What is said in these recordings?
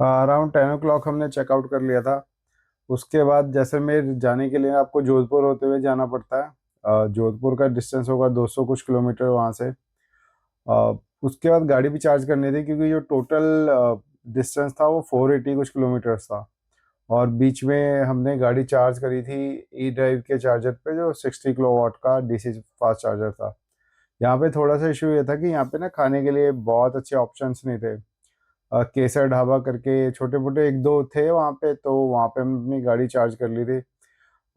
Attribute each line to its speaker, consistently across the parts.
Speaker 1: Around 10 o'clock हमने checkout कर लिया था। उसके बाद जैसलमेर जाने के लिए आपको जोधपुर होते हुए जाना पड़ता है। जोधपुर का डिस्टेंस होगा 200 कुछ किलोमीटर वहाँ से। उसके बाद गाड़ी भी चार्ज करनी थी क्योंकि जो टोटल डिस्टेंस था वो 480 कुछ किलोमीटर्स था। और बीच में हमने गाड़ी चार्ज करी थी ई ड्राइव के चार्जर पे, जो 60 किलोवाट का डीसी फास्ट चार्जर था। यहाँ पे थोड़ा सा इशू ये था कि यहाँ पे ना खाने के लिए बहुत अच्छे ऑप्शंस नहीं थे। केसर ढाबा करके छोटे मोटे एक दो थे वहाँ पे, तो वहाँ पे हम अपनी गाड़ी चार्ज कर ली थी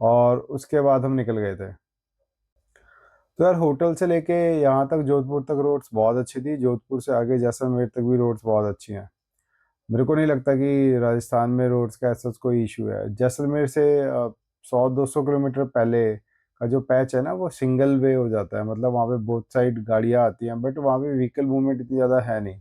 Speaker 1: और उसके बाद हम निकल गए थे। तो यार होटल से लेके यहाँ तक जोधपुर तक रोड्स बहुत अच्छी थी। जोधपुर से आगे जैसलमेर तक भी रोड्स बहुत अच्छी हैं। मेरे को नहीं लगता कि राजस्थान में रोड्स का ऐसा कोई इशू है। जैसलमेर से 100-200 किलोमीटर पहले का जो पैच है ना, वो सिंगल वे हो जाता है। मतलब वहाँ पे बोथ साइड गाड़ियाँ आती हैं, बट वहाँ पे व्हीकल मूवमेंट इतनी ज़्यादा है नहीं।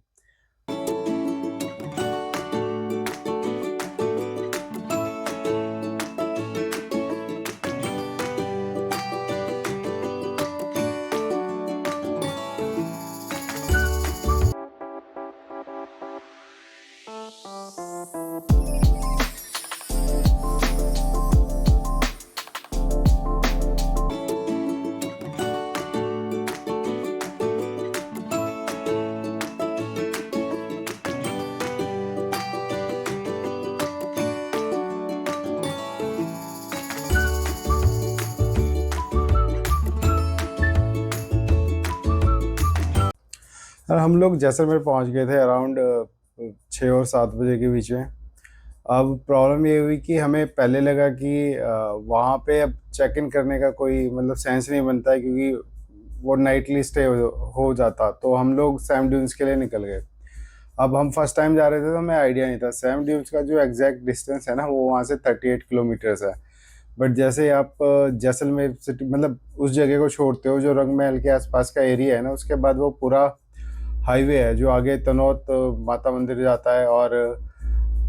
Speaker 1: और हम लोग जैसलमेर पहुँच गए थे अराउंड 6 और 7 बजे के बीच में। अब प्रॉब्लम ये हुई कि हमें पहले लगा कि वहाँ पे अब चेक इन करने का कोई मतलब सेंस नहीं बनता है, क्योंकि वो नाइटली स्टे हो जाता। तो हम लोग सैम ड्यून्स के लिए निकल गए। अब हम फर्स्ट टाइम जा रहे थे तो हमें आइडिया नहीं था। सैम ड्यून्स का जो एग्जैक्ट डिस्टेंस है ना, वो वहाँ से 38 किलोमीटर्स है। बट जैसे आप जैसलमेर सिटी मतलब उस जगह को छोड़ते हो जो रंग महल के आसपास का एरिया है ना, उसके बाद वो पूरा हाईवे है जो आगे तनौत माता मंदिर जाता है और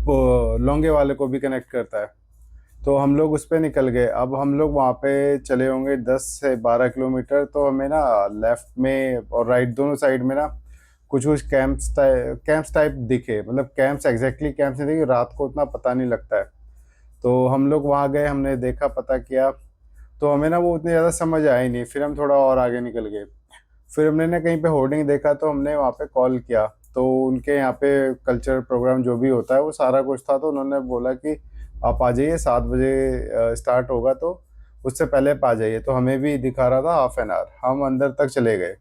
Speaker 1: वो लोंगे वाले को भी कनेक्ट करता है। तो हम लोग उस पर निकल गए। अब हम लोग वहाँ पे चले होंगे 10 से 12 किलोमीटर। तो हमें ना लेफ्ट में और राइट दोनों साइड में ना कुछ कुछ कैंप्स टाइप दिखे। मतलब कैंप्स एग्जैक्टली कैंप्स नहीं दिखे, रात को उतना पता नहीं लगता है। तो हम लोग वहाँ गए, हमने देखा, पता किया, तो हमें ना वो उतनी ज़्यादा समझ आई नहीं। फिर हम थोड़ा और आगे निकल गए। फिर हमने ना कहीं पे होर्डिंग देखा, तो हमने वहाँ पे कॉल किया। तो उनके यहाँ पे कल्चरल प्रोग्राम जो भी होता है वो सारा कुछ था। तो उन्होंने बोला कि आप आ जाइए, 7 बजे स्टार्ट होगा, तो उससे पहले आप आ जाइए। तो हमें भी दिखा रहा था हाफ एन आवर। हम अंदर तक चले गए।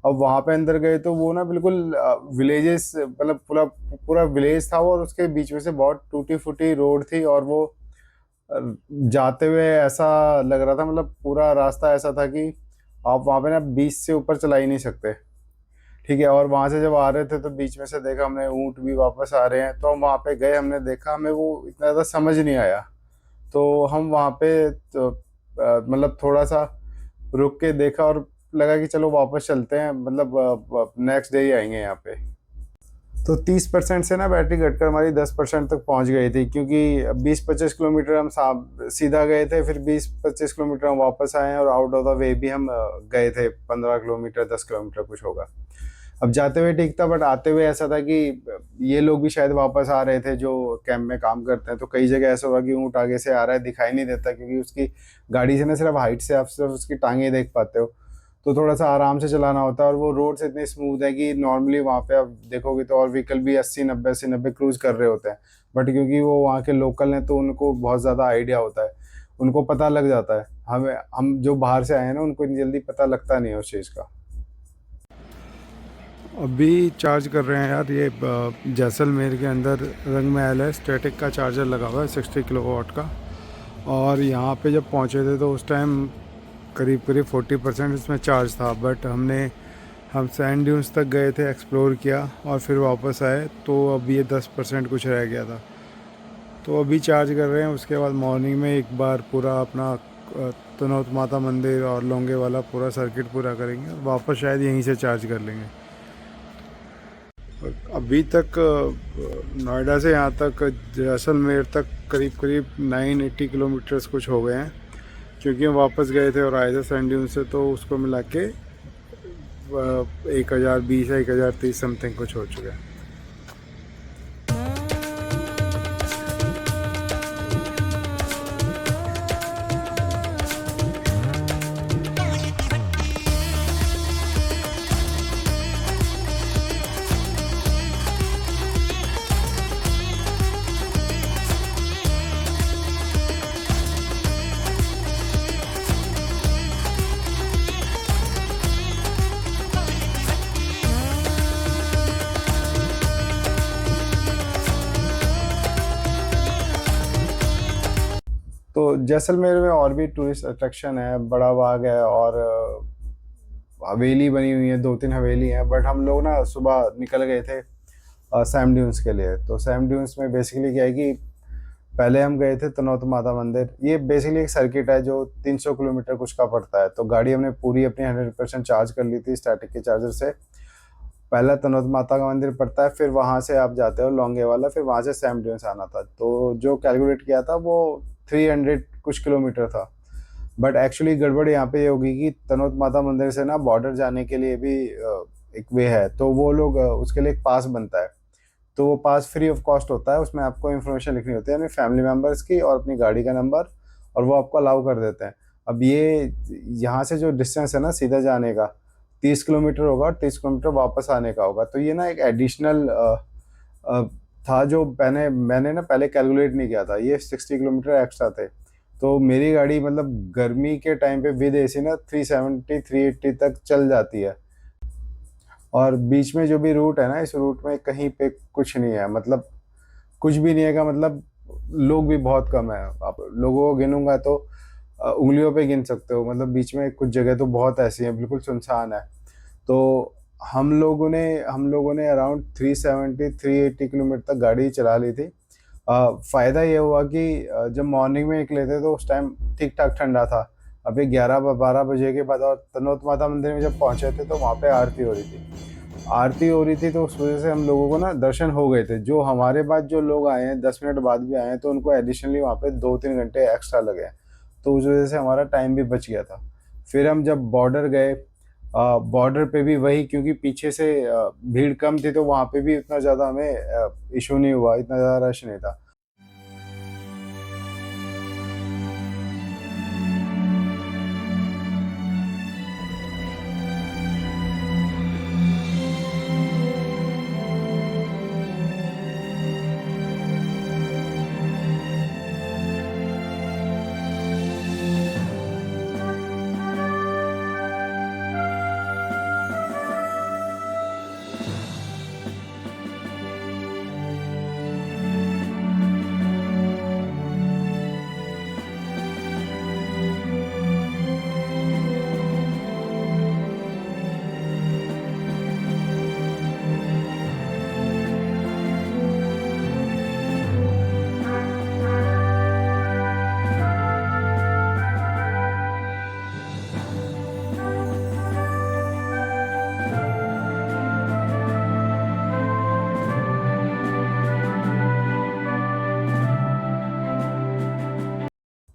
Speaker 1: अब वहाँ पे अंदर गए तो वो ना बिल्कुल विलेजेस, मतलब पूरा पूरा विलेज था वो, और उसके बीच में से बहुत टूटी फूटी रोड थी। और वो अ, जाते हुए ऐसा लग रहा था, मतलब पूरा रास्ता ऐसा था कि आप वहाँ पे ना 20 से ऊपर चला ही नहीं सकते। ठीक है। और वहाँ से जब आ रहे थे तो बीच में से देखा हमने ऊँट भी वापस आ रहे हैं। तो हम वहाँ पे गए, हमने देखा, हमें वो इतना ज़्यादा समझ नहीं आया। तो हम वहाँ पे तो, मतलब थोड़ा सा रुक के देखा और लगा कि चलो वापस चलते हैं, मतलब नेक्स्ट डे ही आएंगे यहाँ पे। तो 30% से ना बैटरी घटकर हमारी 10% तक पहुंच गई थी, क्योंकि 20-25 किलोमीटर हम सीधा गए थे, फिर 20-25 किलोमीटर हम वापस आए हैं, और आउट ऑफ द वे भी हम गए थे 15 किलोमीटर, 10 किलोमीटर कुछ होगा। अब जाते हुए ठीक था, बट आते हुए ऐसा था कि ये लोग भी शायद वापस आ रहे थे जो कैंप में काम करते हैं। तो कई जगह ऐसा हुआ कि ऊँट आगे से आ रहा है, दिखाई नहीं देता, क्योंकि उसकी गाड़ी से ना सिर्फ हाइट से आप सिर्फ उसकी टांगे देख पाते हो। तो थोड़ा सा आराम से चलाना होता है। और वो रोड्स इतनी स्मूथ है कि नॉर्मली वहाँ पे आप देखोगे तो और व्हीकल भी 80-90 क्रूज कर रहे होते हैं। बट क्योंकि वो वहाँ के लोकल हैं तो उनको बहुत ज़्यादा आइडिया होता है, उनको पता लग जाता है। हम जो बाहर से आए हैं ना, उनको इतनी जल्दी पता लगता नहीं है उस चीज़ का। अभी चार्ज कर रहे हैं यार, ये जैसलमेर के अंदर रंग महल है, स्टैटिक का चार्जर लगा हुआ है 60 किलोवाट का। और यहाँ पे जब पहुँचे थे तो उस टाइम करीब करीब 40% इसमें चार्ज था। बट हम सैंड ड्यून्स तक गए थे, एक्सप्लोर किया और फिर वापस आए, तो अब ये 10% कुछ रह गया था। तो अभी चार्ज कर रहे हैं। उसके बाद मॉर्निंग में एक बार पूरा अपना तनौत माता मंदिर और लोंगे वाला पूरा सर्किट पूरा करेंगे, और वापस शायद यहीं से चार्ज कर लेंगे। अभी तक नोएडा से यहाँ तक जैसलमेर तक करीब करीब 980 किलोमीटर्स कुछ हो गए हैं, क्योंकि हम वापस गए थे और आए थे सैंड ड्यून से। तो उसको मिला के 1020 या 1030 समथिंग कुछ हो चुका है। तो जैसलमेर में और भी टूरिस्ट अट्रैक्शन है, बड़ा बाग है और हवेली बनी हुई है, 2-3 हवेली हैं। बट हम लोग ना सुबह निकल गए थे सैम ड्यून्स के लिए। तो सैम ड्यून्स में बेसिकली क्या है कि पहले हम गए थे तनोत माता मंदिर। ये बेसिकली एक सर्किट है जो 300 किलोमीटर कुछ का पड़ता है। तो गाड़ी हमने पूरी अपनी 100% चार्ज कर ली थी स्टैटिक के चार्जर से। पहला तनोत माता का मंदिर पड़ता है, फिर वहाँ से आप जाते हो लौंगे वाला, फिर वहाँ से सैम ड्यून्स आना था। तो जो कैलकुलेट किया था वो 300 कुछ किलोमीटर था। बट एक्चुअली गड़बड़ यहाँ पे ये होगी कि तनोत माता मंदिर से ना बॉर्डर जाने के लिए भी एक वे है। तो वो लोग उसके लिए एक पास बनता है। तो वो पास फ्री ऑफ कॉस्ट होता है। उसमें आपको इन्फॉर्मेशन लिखनी होती है यानी फैमिली मेम्बर्स की और अपनी गाड़ी का नंबर, और वो आपको अलाउ कर देते हैं। अब ये यहाँ से जो डिस्टेंस है ना सीधा जाने का 30 किलोमीटर होगा और 30 किलोमीटर वापस आने का होगा। तो ये ना एक एडिशनल था जो मैंने ना पहले कैलकुलेट नहीं किया था। ये 60 किलोमीटर एक्स्ट्रा थे। तो मेरी गाड़ी मतलब गर्मी के टाइम पे विद एसी ना 370 380 तक चल जाती है। और बीच में जो भी रूट है ना, इस रूट में कहीं पे कुछ नहीं है, मतलब कुछ भी नहीं है का मतलब लोग भी बहुत कम है। आप लोगों को गिनूंगा तो उंगलियों पे गिन सकते हो। मतलब बीच में कुछ जगह तो बहुत ऐसी हैं बिल्कुल सुनसान है। तो हम लोगों ने अराउंड 370 380 किलोमीटर तक गाड़ी चला ली थी। फ़ायदा ये हुआ कि जब मॉर्निंग में निकले थे तो उस टाइम ठीक ठाक ठंडा था। अभी 11-12 बजे के बाद और तनोत माता मंदिर में जब पहुंचे थे तो वहाँ पे आरती हो रही थी। तो उस वजह से हम लोगों को ना दर्शन हो गए थे। जो हमारे बाद जो लोग आए हैं 10 मिनट बाद भी आए हैं तो उनको एडिशनली वहाँ पे 2-3 घंटे एक्स्ट्रा लगे हैं। तो उस वजह से हमारा टाइम भी बच गया था। फिर हम जब बॉर्डर गए, बॉर्डर पे भी वही, क्योंकि पीछे से भीड़ कम थी तो वहाँ पे भी इतना ज़्यादा हमें इशू नहीं हुआ, इतना ज़्यादा रश नहीं था।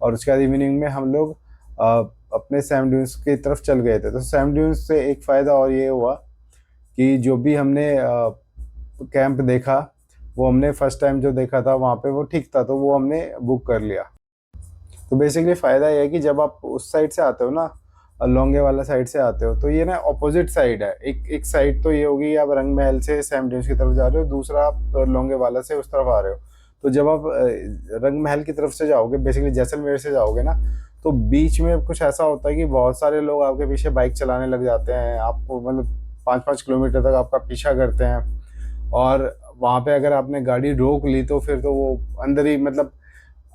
Speaker 1: और उसके बाद इवनिंग में हम लोग अपने सैम ड्यून्स की तरफ चल गए थे। तो सैम ड्यून्स से एक फ़ायदा और ये हुआ कि जो भी हमने कैंप देखा, वो हमने फर्स्ट टाइम जो देखा था वहाँ पे वो ठीक था, तो वो हमने बुक कर लिया। तो बेसिकली फ़ायदा ये है कि जब आप उस साइड से आते हो ना, लौंगे वाला साइड से आते हो, तो ये ना ऑपोजिट साइड है। एक साइड तो ये होगी आप रंग महल से सैम ड्यून्स की तरफ जा रहे हो, दूसरा आप लौंगे वाला से उस तरफ आ रहे हो। तो जब आप रंग महल की तरफ से जाओगे, बेसिकली जैसलमेर से जाओगे ना, तो बीच में कुछ ऐसा होता है कि बहुत सारे लोग आपके पीछे बाइक चलाने लग जाते हैं। आपको मतलब 5-5 किलोमीटर तक आपका पीछा करते हैं। और वहाँ पे अगर आपने गाड़ी रोक ली तो फिर तो वो अंदर ही मतलब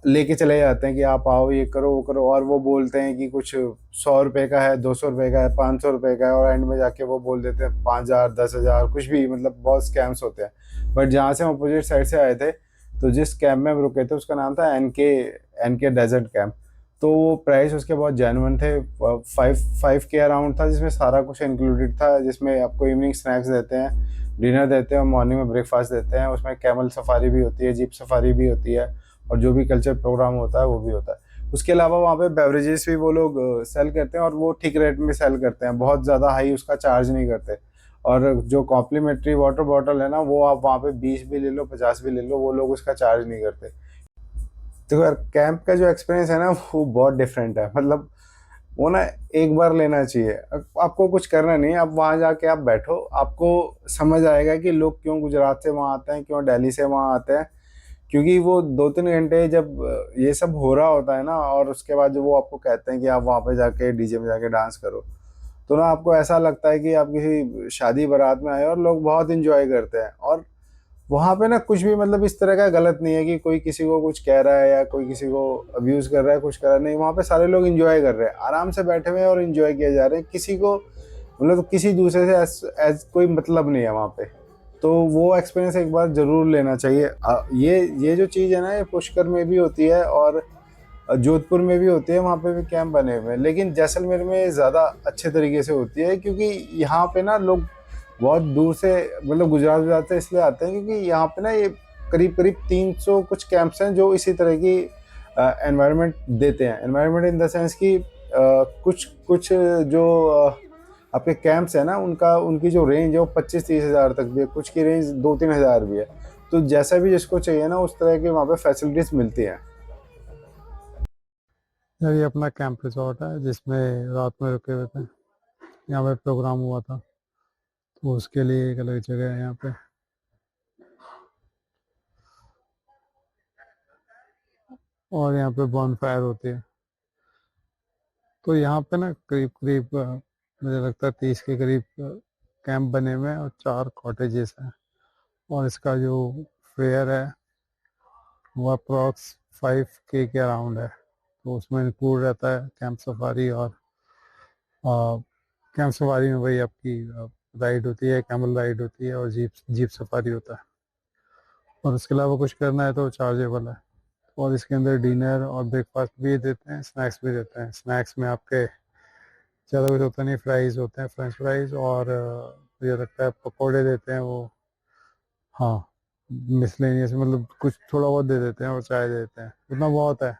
Speaker 1: लेके चले जाते हैं कि आप आओ, ये करो वो करो। और वो बोलते हैं कि कुछ 100 रुपये का है, 200 रुपये का है, 500 रुपये का है, और एंड में जाके वो बोल देते हैं 5,000 10,000 कुछ भी, मतलब बहुत स्कैम्स होते हैं। बट जहाँ से हम अपोजिट साइड से आए थे, तो जिस कैंप में हम रुके थे उसका नाम था एन के डेजर्ट कैंप। तो वो प्राइस उसके बहुत जेन्युइन थे। 5 के अराउंड था, जिसमें सारा कुछ इंक्लूडेड था, जिसमें आपको इवनिंग स्नैक्स देते हैं, डिनर देते हैं और मॉर्निंग में ब्रेकफास्ट देते हैं। उसमें कैमल सफारी भी होती है, जीप सफारी भी होती है, और जो भी कल्चर प्रोग्राम होता है वो भी होता है। उसके अलावा वहाँ पे बेवरेजेस भी वो लोग सेल करते हैं, और वो ठीक रेट में सेल करते हैं, बहुत ज़्यादा हाई उसका चार्ज नहीं करते। और जो कॉम्प्लीमेंट्री वाटर बॉटल है ना, वो आप वहाँ पे 20 भी ले लो, 50 भी ले लो, वो लोग उसका चार्ज नहीं करते। तो यार कैंप का जो एक्सपीरियंस है ना वो बहुत डिफरेंट है। मतलब वो ना एक बार लेना चाहिए। आपको कुछ करना नहीं है, आप वहाँ जाके आप बैठो, आपको समझ आएगा कि लोग क्यों गुजरात से वहाँ आते हैं, क्यों दिल्ली से वहाँ आते हैं। क्योंकि वो 2-3 घंटे जब ये सब हो रहा होता है ना, और उसके बाद जो वो आपको कहते हैं कि आप वहाँ पे जाके डीजे में जाके डांस करो, तो ना आपको ऐसा लगता है कि आप किसी शादी बारात में आए और लोग बहुत इंजॉय करते हैं। और वहाँ पे ना कुछ भी मतलब इस तरह का गलत नहीं है कि कोई किसी को कुछ कह रहा है या कोई किसी को अब्यूज़ कर रहा है, कुछ कर रहा है, नहीं, वहाँ पे सारे लोग एंजॉय कर रहे हैं, आराम से बैठे हुए हैं और एंजॉय किए जा रहे हैं, किसी को मतलब किसी दूसरे से एज कोई मतलब नहीं है वहाँ पे। तो वो एक्सपीरियंस एक बार ज़रूर लेना चाहिए। ये जो चीज़ है ना, ये पुष्कर में भी होती है और जोधपुर में भी होती है, वहाँ पे भी कैंप बने हुए हैं, लेकिन जैसलमेर में ज़्यादा अच्छे तरीके से होती है क्योंकि यहाँ पे ना लोग बहुत दूर से मतलब गुजरात से इसलिए आते हैं क्योंकि यहाँ पे ना ये करीब करीब 300 कुछ कैंप्स हैं जो इसी तरह की एनवायरनमेंट देते हैं। एनवायरनमेंट इन द सेंस कि कुछ कुछ जो आपके कैंप्स है ना, उनका उनकी जो रेंज है वो 25-30 हज़ार तक भी है, कुछ की रेंज 2-3 हज़ार भी है। तो जैसा भी जिसको चाहिए ना, उस तरह की वहाँ पे फैसिलिटीज़ मिलती हैं।
Speaker 2: यार ये अपना कैंप रिजॉर्ट है जिसमें रात में रुके हुए थे। यहाँ पे प्रोग्राम हुआ था तो उसके लिए एक अलग जगह है यहाँ पे। और यहाँ पे बॉनफायर होती है। तो यहाँ पे ना करीब करीब मुझे लगता है 30 के करीब कैंप बने हुए हैं और 4 कॉटेजेस हैं। और इसका जो फेयर है वो अप्रॉक्स 5K के अराउंड है। तो उसमें इंक्लूड रहता है कैंप सफारी और कैंप सफारी में वही आपकी राइड होती है, कैमल राइड होती है और जीप जीप सफारी होता है। और उसके अलावा कुछ करना है तो चार्जेबल है। और इसके अंदर डिनर और ब्रेकफास्ट भी देते हैं, स्नैक्स भी देते हैं। स्नैक्स में आपके ज़्यादा कुछ होता नहीं, फ्राइज़ होते हैं, फ्रेंच फ्राइज़ और मुझे लगता है पकौड़े देते हैं वो। हाँ, मिसलेनियस मतलब कुछ थोड़ा बहुत दे देते हैं और चाय दे देते हैं, उतना बहुत है।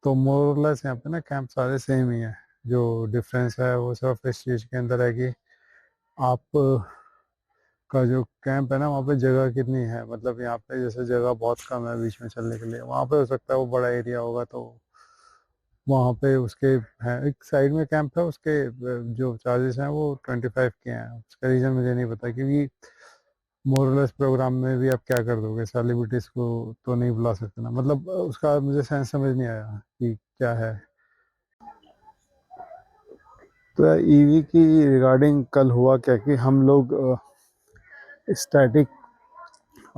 Speaker 2: तो मोरलेस यहाँ पे ना कैंप सारे सेम ही है। जो डिफरेंस है वो सिर्फ इस चीज़ के अंदर है कि आप का जो कैंप है ना वहाँ पे जगह कितनी है। मतलब यहाँ पे जैसे जगह बहुत कम है बीच में चलने के लिए, वहाँ पे हो सकता है वो बड़ा एरिया होगा तो वहाँ पे उसके है एक साइड में कैंप है, उसके जो चार्जेस हैं वो 25 के हैं। उसका रीज़न मुझे नहीं पता क्योंकि मोरलेस प्रोग्राम में भी आप क्या कर दोगे, सेलिब्रिटीज़ को तो नहीं बुला सकते ना। मतलब उसका मुझे सेंस समझ नहीं आया कि क्या है।
Speaker 1: तो ईवी की रिगार्डिंग कल हुआ क्या कि हम लोग स्टैटिक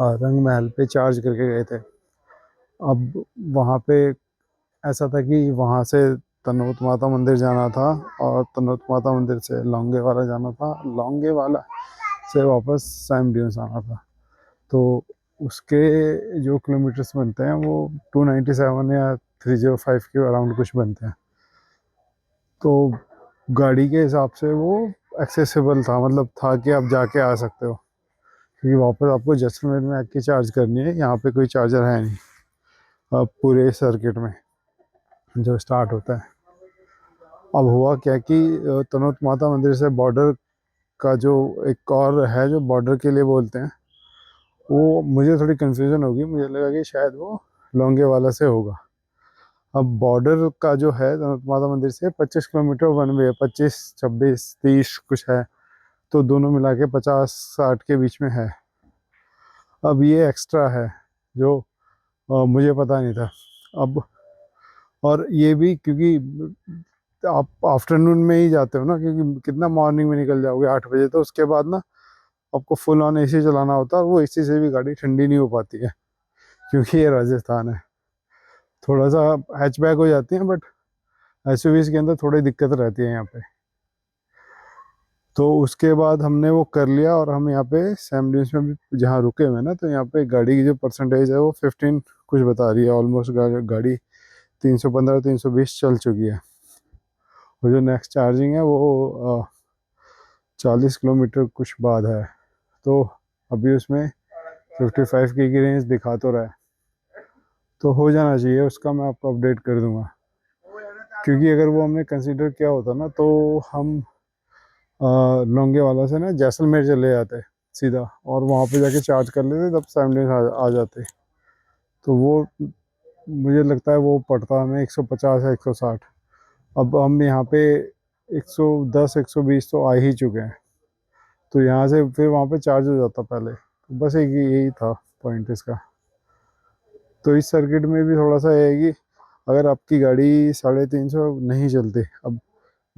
Speaker 1: रंग महल पे चार्ज करके गए थे। अब वहाँ पे ऐसा था कि वहाँ से तनोत माता मंदिर जाना था और तनोत माता मंदिर से लौंगे वाला जाना था, लौंगे वाला से वापस सैम ड्यून्स आना था। तो उसके जो किलोमीटर्स बनते हैं वो 297 या 305 के अराउंड कुछ बनते हैं। तो गाड़ी के हिसाब से वो एक्सेसिबल था, मतलब था कि आप जाके आ सकते हो, क्योंकि वापस आपको जैसलमेर में आके चार्ज करनी है, यहाँ पे कोई चार्जर है नहीं पूरे सर्किट में जो स्टार्ट होता है। अब हुआ क्या कि तनोत माता मंदिर से बॉर्डर का जो एक और है जो बॉर्डर के लिए बोलते हैं, वो मुझे थोड़ी कन्फ्यूज़न होगी, मुझे लगा कि शायद वो लौंगे वाला से होगा। अब बॉर्डर का जो है तनोत माता मंदिर से 25 किलोमीटर वन वे है, 25, 26, 30 कुछ है। तो दोनों मिला के 50-60 के बीच में है। अब ये एक्स्ट्रा है जो मुझे पता नहीं था। अब और ये भी क्योंकि आप आफ्टरनून में ही जाते हो ना, क्योंकि कितना मॉर्निंग में निकल जाओगे 8 बजे, तो उसके बाद ना आपको फुल ऑन एसी चलाना होता है और वो एसी से भी गाड़ी ठंडी नहीं हो पाती है क्योंकि ये राजस्थान है। थोड़ा सा हैचबैक हो जाती है बट एसयूवीज के अंदर थोड़ी दिक्कत रहती है यहाँ पे। तो उसके बाद हमने वो कर लिया और हम यहाँ पे सैम ड्यून्स में भी जहाँ रुके हुए हैं ना, तो यहाँ पे गाड़ी की जो परसेंटेज है वो 15 कुछ बता रही है। ऑलमोस्ट गाड़ी 315-320 चल चुकी है। और जो नेक्स्ट चार्जिंग है वो 40 किलोमीटर कुछ बाद है। तो अभी उसमें 55 की रेंज दिखा तो रहा है, तो हो जाना चाहिए उसका। मैं आपको अपडेट कर दूंगा, क्योंकि अगर वो हमने कंसीडर किया होता ना तो हम लौंगे वाला से ना जैसलमेर चले जाते सीधा और वहाँ पे जाके चार्ज कर लेते, तब साइमल्टेनियस आ जाते। तो वो मुझे लगता है वो पड़ता हमें 150 या 160। अब हम यहाँ पे 110 120 तो आ ही चुके हैं, तो यहाँ से फिर वहाँ पे चार्ज हो जाता पहले। तो बस एक यही था पॉइंट इसका। तो इस सर्किट में भी थोड़ा सा है कि अगर आपकी गाड़ी 350 नहीं चलती, अब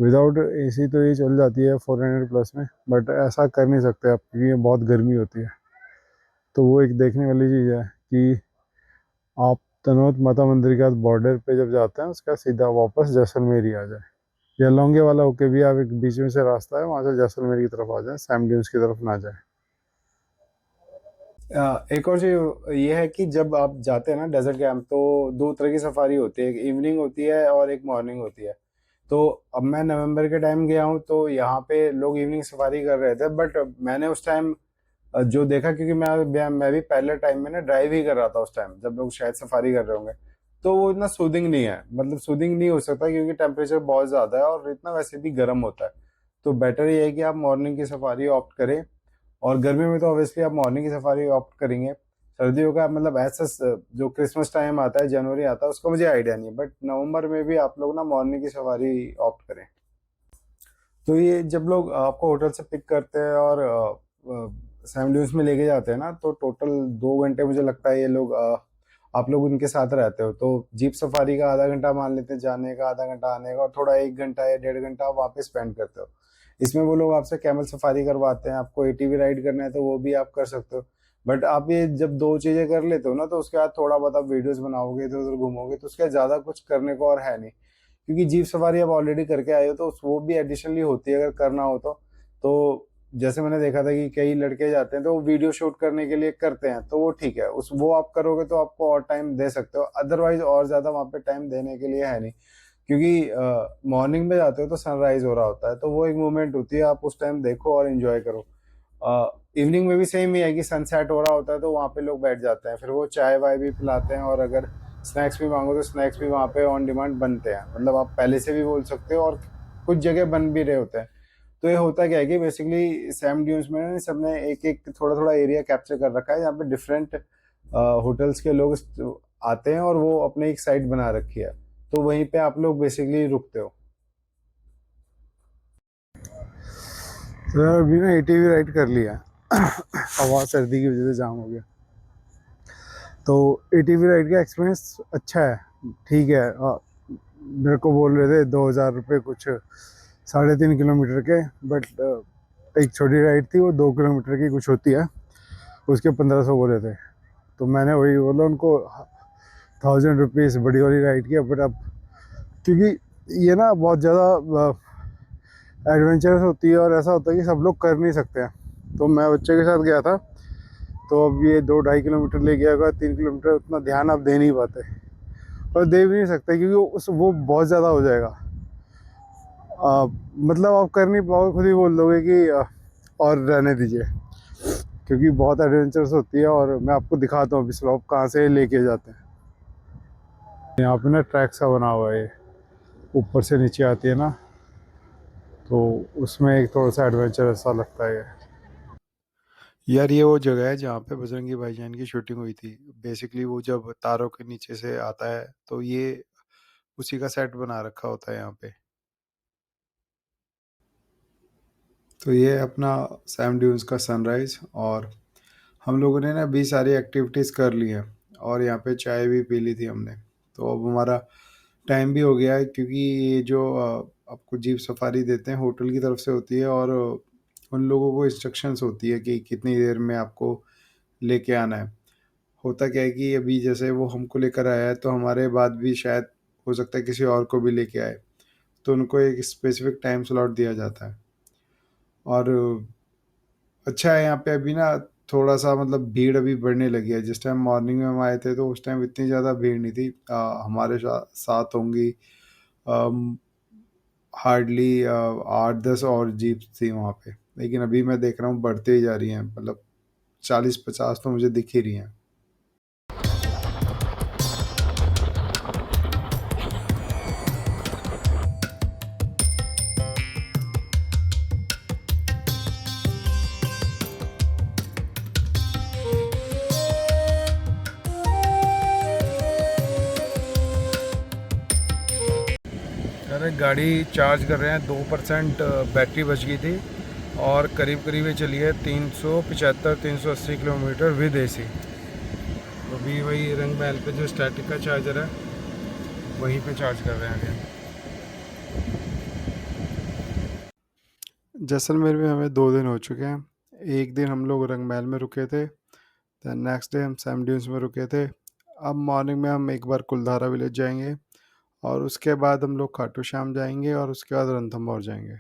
Speaker 2: विदाउट एसी तो ये चल जाती है 400 प्लस में, बट ऐसा कर नहीं सकते आप क्योंकि ये बहुत गर्मी होती है। तो वो एक देखने वाली चीज़ है कि आप तनोत माता मंदिर के बाद बॉर्डर पे जब जाते हैं उसका सीधा वापस जैसलमेर ही आ जाए, या लौंगे वाला होके भी आप एक बीच में से रास्ता है वहाँ से जैसलमेर की तरफ आ जाए, सैम ड्यून्स की तरफ ना जाए।
Speaker 1: एक और चीज ये है कि जब आप जाते हैं ना डेजर्ट कैंप, तो दो तरह की सफारी होती है, एक इवनिंग होती है और एक मॉर्निंग होती है। तो अब मैं नवंबर के टाइम गया हूँ तो यहाँ पे लोग इवनिंग सफारी कर रहे थे, बट मैंने उस टाइम जो देखा, क्योंकि मैं भी पहले टाइम में ना ड्राइव ही कर रहा था उस टाइम जब लोग शायद सफारी कर रहे होंगे, तो वो इतना सूदिंग नहीं है, मतलब सूदिंग नहीं हो सकता क्योंकि टेम्परेचर बहुत ज्यादा है और इतना वैसे भी गर्म होता है। तो बेटर ये है कि आप मॉर्निंग की सफारी ऑप्ट करें, और गर्मियों में तो ऑब्वियसली आप मॉर्निंग की सफारी ऑप्ट करेंगे। सर्दियों का मतलब ऐसा जो क्रिसमस टाइम आता है, जनवरी आता है, उसका मुझे आइडिया नहीं है, बट नवंबर में भी आप लोग ना मॉर्निंग की सफारी ऑप्ट करें। तो ये जब लोग आपको होटल से पिक करते हैं और सैम ड्यून्स में लेके जाते हैं ना, तो टोटल 2 घंटे मुझे लगता है ये लोग आप लोग उनके साथ रहते हो, तो जीप सफारी का आधा घंटा मान लेते हैं जाने का, आधा घंटा आने का, और थोड़ा 1 घंटा या 1.5 घंटा आप वहाँ पे स्पेंड करते हो। इसमें वो लोग आपसे कैमल सफारी करवाते हैं, आपको एटीवी राइड करना है तो वो भी आप कर सकते हो। बट आप ये जब दो चीजें कर लेते हो ना, तो उसके बाद थोड़ा बहुत आप वीडियोस बनाओगे, इधर उधर घूमोगे, तो उसके बाद ज्यादा कुछ करने को और है नहीं, क्योंकि जीप सफारी आप ऑलरेडी करके आए हो, तो वो भी एडिशनली होती है अगर करना हो तो जैसे मैंने देखा था कि कई लड़के जाते हैं तो वो वीडियो शूट करने के लिए करते हैं, तो वो ठीक है, उस वो आप करोगे तो आपको और टाइम दे सकते हो, अदरवाइज और ज्यादा वहां पे टाइम देने के लिए है नहीं, क्योंकि मॉर्निंग में जाते हो तो सनराइज हो रहा होता है, तो वो एक मोमेंट होती है, आप उस टाइम देखो और एंजॉय करो। इवनिंग में भी सेम ही है कि सनसेट हो रहा होता है तो वहाँ पे लोग बैठ जाते हैं, फिर वो चाय वाय भी पिलाते हैं, और अगर स्नैक्स भी मांगो तो स्नैक्स भी वहाँ पे ऑन डिमांड बनते हैं, मतलब आप पहले से भी बोल सकते हो, और कुछ जगह बन भी रहे होते हैं। तो ये होता क्या है कि बेसिकली सैम ड्यून्स में ना सबने एक एक थोड़ा थोड़ा एरिया कैप्चर कर रखा है, जहाँ पे डिफरेंट होटल्स के लोग आते हैं और वो अपने एक साइट बना रखी है, तो वहीं पे आप लोग बेसिकली रुकते हो।
Speaker 2: तो यार अभी ना एटीवी राइड कर लिया हवा सर्दी की वजह से जाम हो गया। तो एटीवी राइड का एक्सपीरियंस अच्छा है, ठीक है। मेरे को बोल रहे थे 2,000 रुपये कुछ 3.5 किलोमीटर के, बट एक छोटी राइड थी वो 2 किलोमीटर की कुछ होती है, उसके 1,500 बोले थे। तो मैंने वही बोला उनको 1,000 रुपीज़ बड़ी वाली राइड की। बट अब क्योंकि ये ना बहुत ज़्यादा एडवेंचरस होती है और ऐसा होता है कि सब लोग कर नहीं सकते हैं, तो मैं बच्चे के साथ गया था, तो अब ये 2-2.5 किलोमीटर ले गया होगा, 3 किलोमीटर, उतना ध्यान आप दे नहीं पाते और दे भी नहीं सकते क्योंकि वो बहुत ज़्यादा हो जाएगा। मतलब आप कर नहीं पाओगे, खुद ही बोल दोगे कि और रहने दीजिए, क्योंकि बहुत एडवेंचरस होती है। और मैं आपको दिखाता हूँ अभी स्लोप कहाँ से लेके जाते हैं। यहाँ पे ना ट्रैक सा बना हुआ है, ऊपर से नीचे आती है ना, तो उसमें एक थोड़ा सा एडवेंचर ऐसा लगता है। यार ये वो जगह है जहाँ पे बजरंगी भाईजान की शूटिंग हुई थी। बेसिकली वो जब तारों के नीचे से आता है तो ये उसी का सेट बना रखा होता है यहाँ पे। तो ये अपना सैम ड्यून्स का सनराइज, और हम लोगों ने ना भी सारी एक्टिविटीज़ कर ली हैं और यहाँ पे चाय भी पी ली थी हमने। तो अब हमारा टाइम भी हो गया है, क्योंकि ये जो आपको जीप सफारी देते हैं होटल की तरफ से होती है, और उन लोगों को इंस्ट्रक्शंस होती है कि कितनी देर में आपको लेके आना है। होता क्या है कि अभी जैसे वो हमको लेकर आया है तो हमारे बाद भी शायद हो सकता है किसी और को भी लेके आए, तो उनको एक स्पेसिफिक टाइम स्लॉट दिया जाता है। और अच्छा है यहाँ पे अभी ना थोड़ा सा मतलब भीड़ अभी बढ़ने लगी है। जिस टाइम मॉर्निंग में हम आए थे तो उस टाइम इतनी ज़्यादा भीड़ नहीं थी। हमारे साथ होंगी हार्डली 8-10 और जीप थी वहाँ पे, लेकिन अभी मैं देख रहा हूँ बढ़ते ही जा रही हैं, मतलब 40-50 तो मुझे दिख ही रही हैं। अरे गाड़ी चार्ज कर रहे हैं, 2% बैटरी बच गई थी और करीब करीब ये चली है 375-380 किलोमीटर विद एसी। तो अभी वही रंग महल पे जो स्टैटिक का चार्जर है वहीं पे चार्ज कर रहे हैं आगे।
Speaker 1: जैसलमेर में हमें 2 दिन हो चुके हैं। एक दिन हम लोग रंग महल में रुके थे, देन नेक्स्ट डे हम सैम ड्यून्स में रुके थे। अब मॉर्निंग में हम एक बार कुलधारा विलेज जाएंगे और उसके बाद हम लोग खाटू श्याम जाएंगे और उसके बाद रणथंभौर जाएंगे।